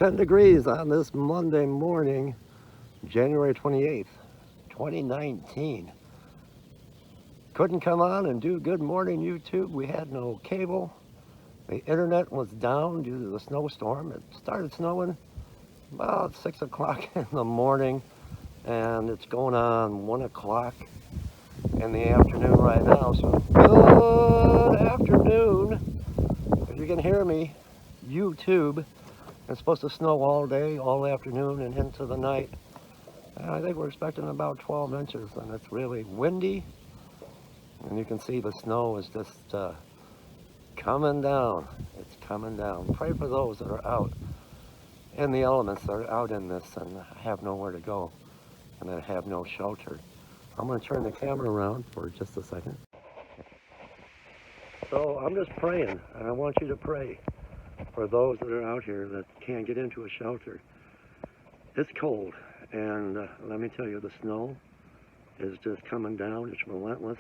10 degrees on this Monday morning, January 28th, 2019. Couldn't come on and do Good Morning YouTube. We had no cable. The internet was down due to the snowstorm. It started snowing about 6 o'clock in the morning, and it's going on 1 o'clock in the afternoon right now. So good afternoon. If you can hear me, YouTube. It's supposed to snow all day, all afternoon, and into the night. And I think we're expecting about 12 inches, and it's really windy. And you can see the snow is just coming down. It's coming down. Pray for those that are out in the elements, that are out in this and have nowhere to go and that have no shelter. I'm going to turn the camera around for just a second. So I'm just praying, and I want you to pray for those that are out here that can't get into a shelter. It's cold, and let me tell you, the snow is just coming down. It's relentless.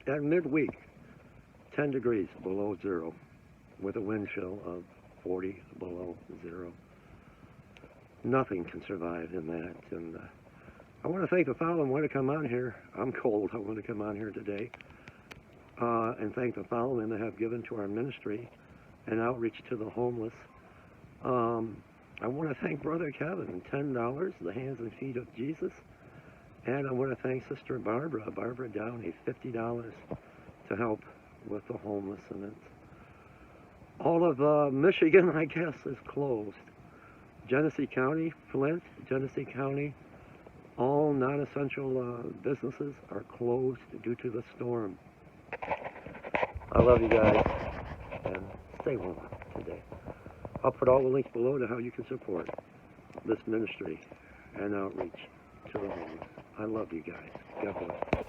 At midweek, 10 degrees below zero, with a wind chill of 40 below zero. Nothing can survive in that. And I want to thank the following. I want to come on here. I'm cold. I want to come on here today and thank the following that have given to our ministry and outreach to the homeless. I want to thank Brother Kevin, $10, the hands and feet of Jesus. And I want to thank Sister Barbara Downey, $50 to help with the homeless. And it's, all of Michigan, I guess, is closed. Genesee County, Flint, Genesee County, all non-essential businesses are closed due to the storm. I love you guys, and stay warm today. I'll put all the links below to how you can support this ministry and outreach to the homeless. I love you guys. God bless.